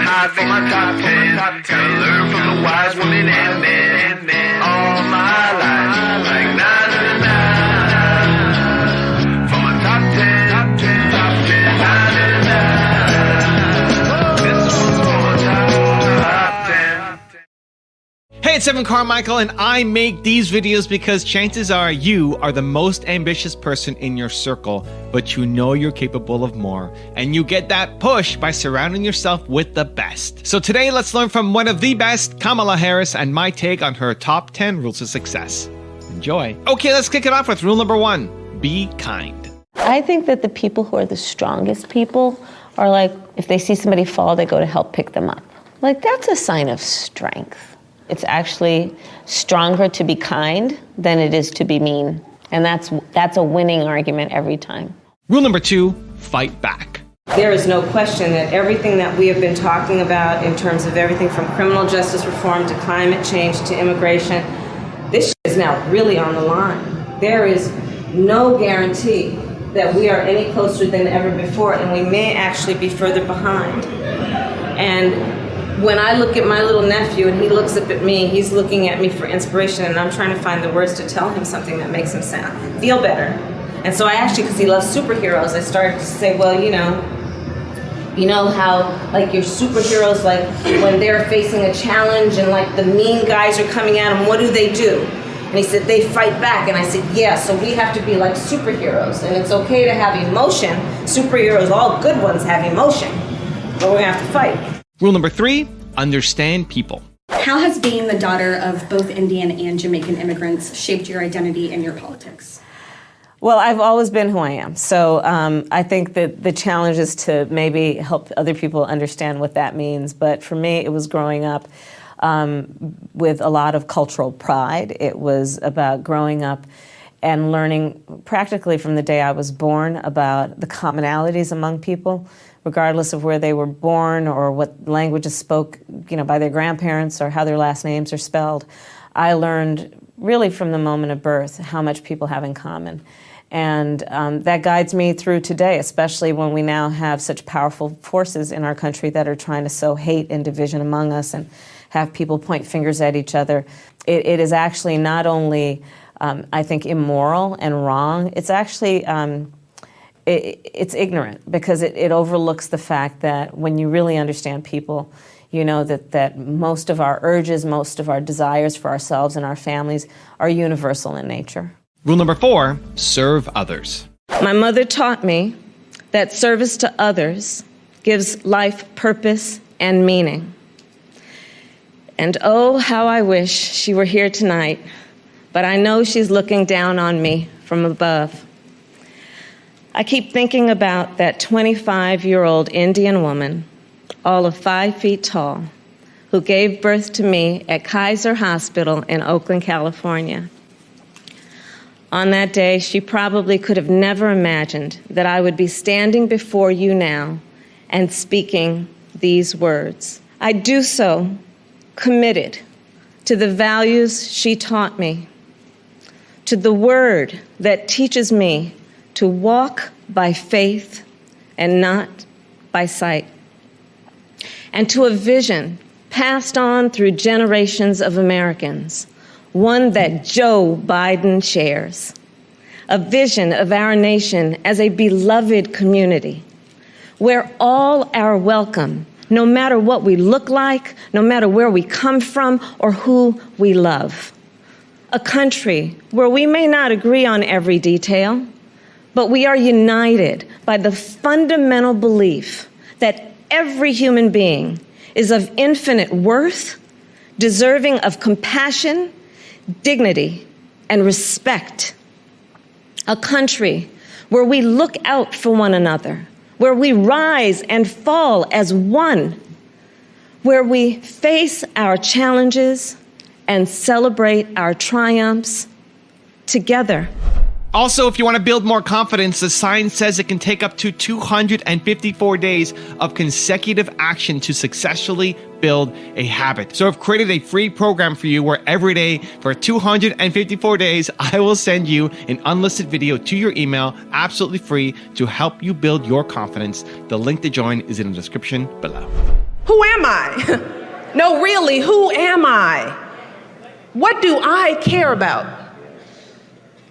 high for my top 10. Gotta learn from the wise women and men. All my life, like 9 for my top 10, top 10, top 10, 9. This one's for my top 10. Hey, it's Evan Carmichael, and I make these videos because chances are you are the most ambitious person in your circle, but you know you're capable of more, and you get that push by surrounding yourself with the best. So today, let's learn from one of the best, Kamala Harris, and my take on her top 10 rules of success. Enjoy. Okay, let's kick it off with rule number 1, be kind. I think that the people who are the strongest people are like, if they see somebody fall, they go to help pick them up. Like, that's a sign of strength. It's actually stronger to be kind than it is to be mean. And that's a winning argument every time. Rule number 2, fight back. There is no question that everything that we have been talking about in terms of everything from criminal justice reform to climate change to immigration, this is now really on the line. There is no guarantee that we are any closer than ever before, and we may actually be further behind. And when I look at my little nephew and he looks up at me, he's looking at me for inspiration, and I'm trying to find the words to tell him something that makes him feel better. And so I actually, because he loves superheroes, I started to say, well, you know how like your superheroes, like when they're facing a challenge and like the mean guys are coming at them, what do? And he said, they fight back. And I said, yeah, so we have to be like superheroes. And it's okay to have emotion. Superheroes, all good ones, have emotion. But we're gonna have to fight. Rule number 3, understand people. How has being the daughter of both Indian and Jamaican immigrants shaped your identity and your politics? Well, I've always been who I am. So I think that the challenge is to maybe help other people understand what that means. But for me, it was growing up with a lot of cultural pride. It was about growing up and learning practically from the day I was born about the commonalities among people, regardless of where they were born or what languages spoke, by their grandparents or how their last names are spelled. I learned really from the moment of birth how much people have in common. And that guides me through today, especially when we now have such powerful forces in our country that are trying to sow hate and division among us and have people point fingers at each other. It is actually not only, I think, immoral and wrong, it's actually it's ignorant, because it overlooks the fact that when you really understand people, you know that most of our urges, most of our desires for ourselves and our families are universal in nature. Rule number 4, serve others. My mother taught me that service to others gives life purpose and meaning. And oh, how I wish she were here tonight, but I know she's looking down on me from above. I keep thinking about that 25-year-old Indian woman, all of 5 feet tall, who gave birth to me at Kaiser Hospital in Oakland, California. On that day, she probably could have never imagined that I would be standing before you now and speaking these words. I do so committed to the values she taught me, to the word that teaches me to walk by faith and not by sight, and to a vision passed on through generations of Americans, one that Joe Biden shares, a vision of our nation as a beloved community, where all are welcome, no matter what we look like, no matter where we come from or who we love. A country where we may not agree on every detail, but we are united by the fundamental belief that every human being is of infinite worth, deserving of compassion, dignity, and respect. A country where we look out for one another, where we rise and fall as one, where we face our challenges and celebrate our triumphs together. Also, if you want to build more confidence, the science says it can take up to 254 days of consecutive action to successfully build a habit. So I've created a free program for you where every day for 254 days, I will send you an unlisted video to your email, absolutely free, to help you build your confidence. The link to join is in the description below. Who Who am I? No, really, who am I? What do I care about?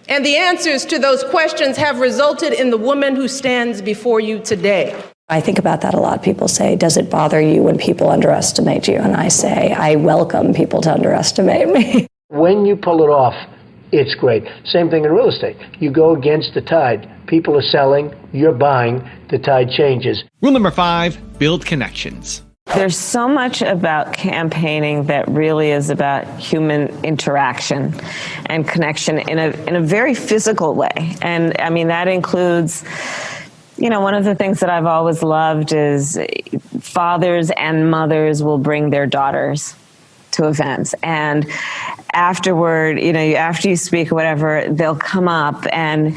And the answers to those questions have resulted in the woman who stands before you today. I think about that a lot. People say, does it bother you when people underestimate you? And I say, I welcome people to underestimate me. When you pull it off, it's great. Same thing in real estate. You go against the tide. People are selling, you're buying, the tide changes. Rule number 5, build connections. There's so much about campaigning that really is about human interaction and connection in a very physical way. And I mean, that includes, you know, one of the things that I've always loved is fathers and mothers will bring their daughters to events. And afterward, you know, after you speak or whatever, they'll come up and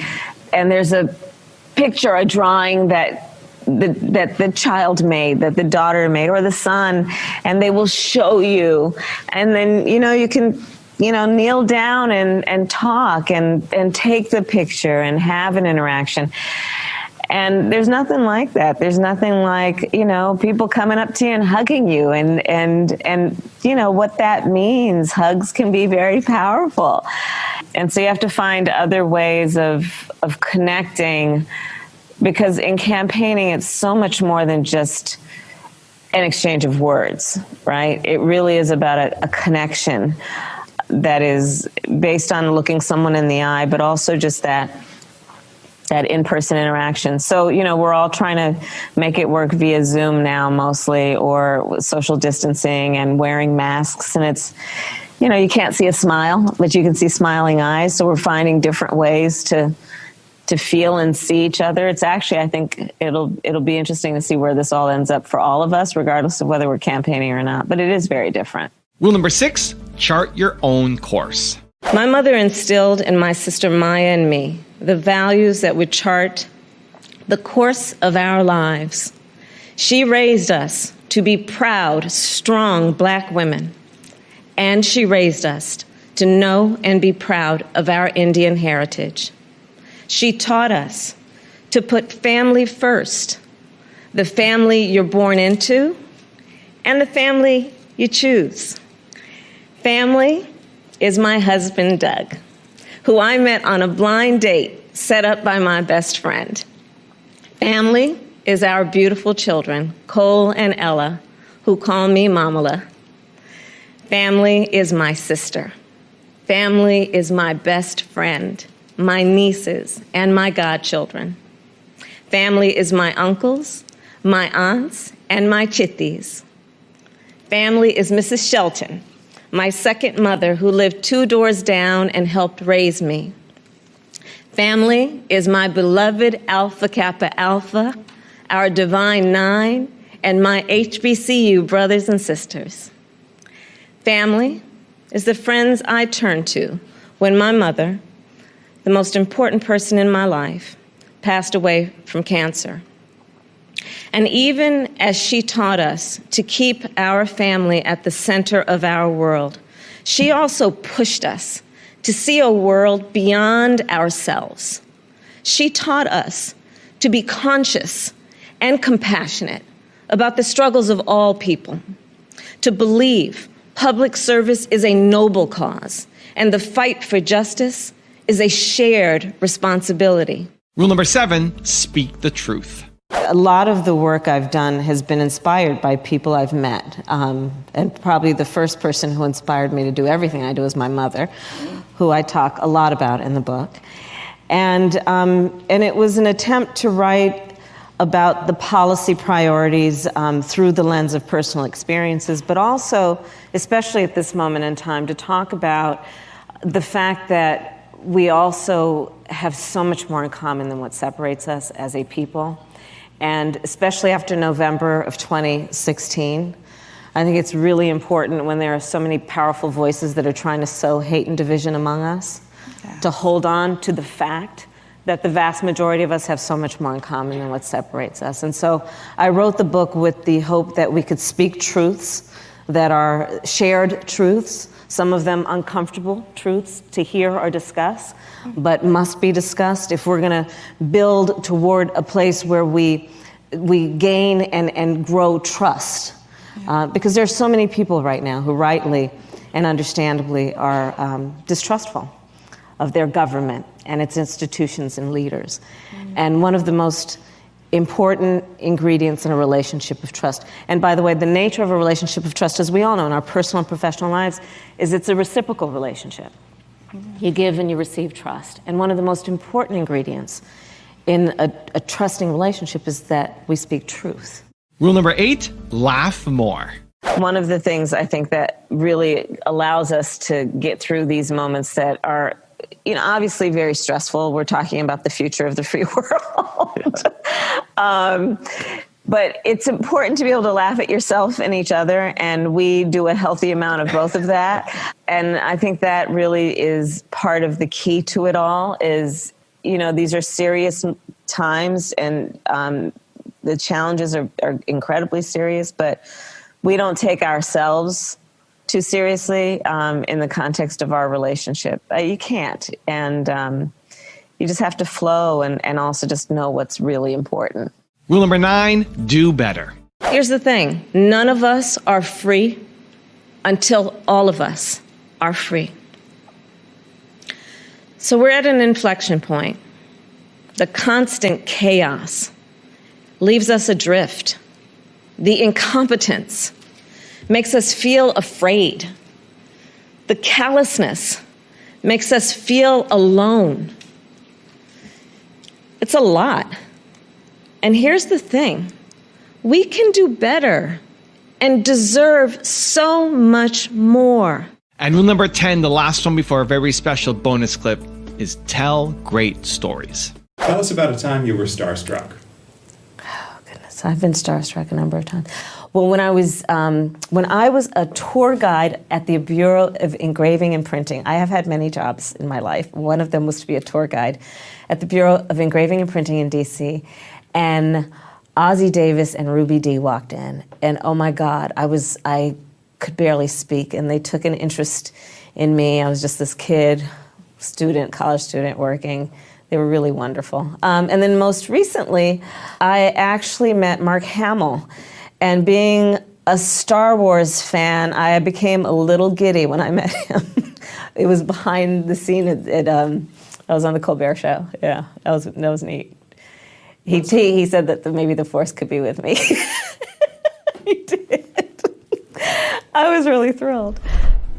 there's a picture, a drawing that the child made, that the daughter made, or the son, and they will show you. And then, you know, you can, you know, kneel down and talk and take the picture and have an interaction. And there's nothing like that. There's nothing like, you know, people coming up to you and hugging you. And you know, what that means, hugs can be very powerful. And so you have to find other ways of connecting, because in campaigning, it's so much more than just an exchange of words, right? It really is about a connection that is based on looking someone in the eye, but also just that in-person interaction. So, you know, we're all trying to make it work via Zoom now mostly, or social distancing and wearing masks. And it's, you know, you can't see a smile, but you can see smiling eyes. So we're finding different ways to feel and see each other. It's actually, I think it'll be interesting to see where this all ends up for all of us, regardless of whether we're campaigning or not. But it is very different. Rule number 6, chart your own course. My mother instilled in my sister Maya and me the values that would chart the course of our lives. She raised us to be proud, strong Black women, and she raised us to know and be proud of our Indian heritage. She taught us to put family first, the family you're born into and the family you choose. Family is my husband, Doug, who I met on a blind date set up by my best friend. Family is our beautiful children, Cole and Ella, who call me Kamala. Family is my sister. Family is my best friend, my nieces, and my godchildren. Family is my uncles, my aunts, and my chitties. Family is Mrs. Shelton, my second mother, who lived 2 doors down and helped raise me. Family is my beloved Alpha Kappa Alpha, our Divine Nine, and my HBCU brothers and sisters. Family is the friends I turn to when my mother, the most important person in my life, passed away from cancer. And even as she taught us to keep our family at the center of our world, she also pushed us to see a world beyond ourselves. She taught us to be conscious and compassionate about the struggles of all people, to believe public service is a noble cause, and the fight for justice is a shared responsibility. Rule number 7, speak the truth. A lot of the work I've done has been inspired by people I've met. And probably the first person who inspired me to do everything I do is my mother, who I talk a lot about in the book. And it was an attempt to write about the policy priorities through the lens of personal experiences, but also, especially at this moment in time, to talk about the fact that we also have so much more in common than what separates us as a people. And especially after November of 2016, I think it's really important when there are so many powerful voices that are trying to sow hate and division among us, to hold on to the fact that the vast majority of us have so much more in common than what separates us. And so I wrote the book with the hope that we could speak truths that are shared truths, some of them uncomfortable truths to hear or discuss, but must be discussed if we're going to build toward a place where we gain and grow trust Because there are so many people right now who rightly and understandably are distrustful of their government and its institutions and leaders. And one of the most important ingredients in a relationship of trust, and by the way, the nature of a relationship of trust, as we all know in our personal and professional lives, is it's a reciprocal relationship. You give and you receive trust. And one of the most important ingredients in a trusting relationship is that we speak truth. Rule number 8, laugh more. One of the things I think that really allows us to get through these moments that are, obviously very stressful. We're talking about the future of the free world. But it's important to be able to laugh at yourself and each other, and we do a healthy amount of both of that. And I think that really is part of the key to it all is, these are serious times, and the challenges are incredibly serious, but we don't take ourselves too seriously in the context of our relationship. You can't. And you just have to flow and also just know what's really important. Rule number 9, do better. Here's the thing. None of us are free until all of us are free. So we're at an inflection point. The constant chaos leaves us adrift. The incompetence makes us feel afraid. The callousness makes us feel alone. It's a lot. And here's the thing. We can do better and deserve so much more. And rule number 10, the last one before a very special bonus clip, is tell great stories. Tell us about a time you were starstruck. Oh, goodness. I've been starstruck a number of times. Well, when I was a tour guide at the Bureau of Engraving and Printing, I have had many jobs in my life. One of them was to be a tour guide at the Bureau of Engraving and Printing in D.C., and Ozzie Davis and Ruby Dee walked in, and oh my God, I could barely speak, and they took an interest in me. I was just this kid, college student working. They were really wonderful. And then most recently, I actually met Mark Hamill. And being a Star Wars fan, I became a little giddy when I met him. It was behind the scene I was on the Colbert Show. Yeah, that was neat. He said that maybe the Force could be with me. He did. I was really thrilled.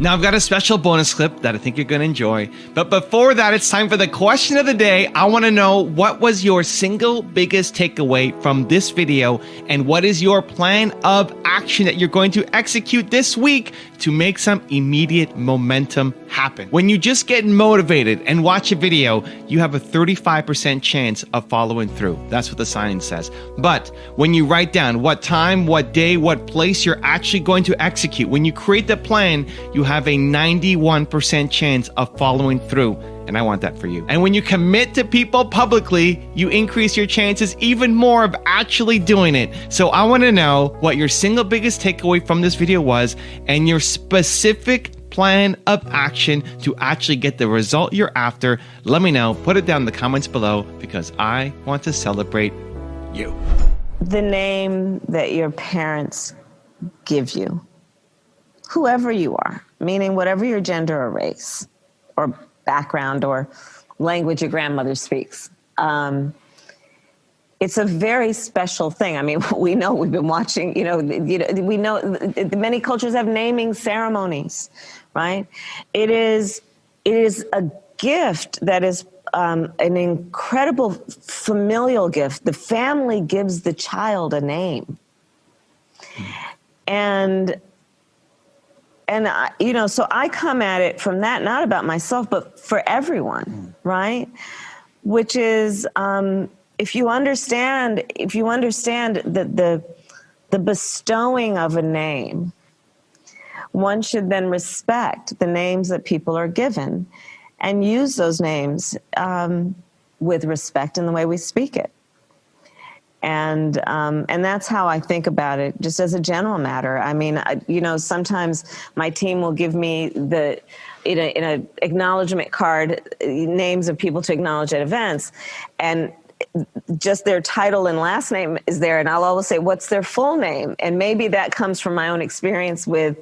Now I've got a special bonus clip that I think you're going to enjoy. But before that, it's time for the question of the day. I want to know, what was your single biggest takeaway from this video, and what is your plan of action that you're going to execute this week to make some immediate momentum happen? When you just get motivated and watch a video, you have a 35% chance of following through. That's what the sign says. But when you write down what time, what day, what place you're actually going to execute, when you create the plan, you have a 91% chance of following through. And I want that for you. And when you commit to people publicly, you increase your chances even more of actually doing it. So I want to know what your single biggest takeaway from this video was, and your specific plan of action to actually get the result you're after. Let me know. Put it down in the comments below, because I want to celebrate you. The name that your parents give you, whoever you are, meaning whatever your gender or race or background or language your grandmother speaks. It's a very special thing. I mean, we know, we've been watching, we know many cultures have naming ceremonies, right? It is a gift that is an incredible familial gift. The family gives the child a name. And so I come at it from that, not about myself, but for everyone, right? Which is, if you understand that the bestowing of a name, one should then respect the names that people are given and use those names with respect in the way we speak it. And that's how I think about it, just as a general matter. I mean, sometimes my team will give me in a acknowledgement card names of people to acknowledge at events, and just their title and last name is there. And I'll always say, what's their full name? And maybe that comes from my own experience with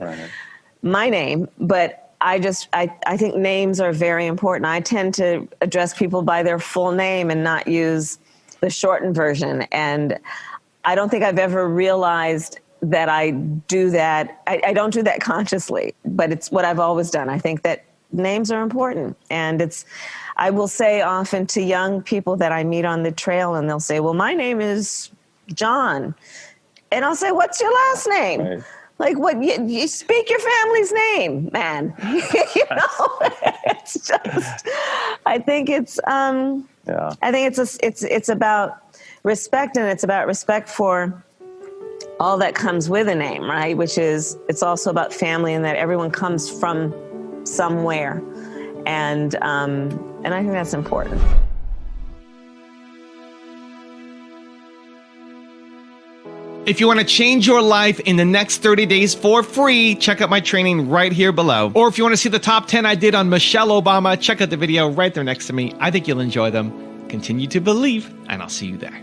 my name. But I think names are very important. I tend to address people by their full name and not use the shortened version. And I don't think I've ever realized that I do that. I don't do that consciously, but it's what I've always done. I think that names are important. And I will say often to young people that I meet on the trail, and they'll say, well, my name is John. And I'll say, what's your last name? Right. Like, what? You speak your family's name, man. It's just, I think it's about respect, and it's about respect for all that comes with a name, right? Which is, it's also about family, and that everyone comes from somewhere. And I think that's important. If you want to change your life in the next 30 days for free, check out my training right here below. Or if you want to see the top 10 I did on Michelle Obama, check out the video right there next to me. I think you'll enjoy them. Continue to believe, and I'll see you there.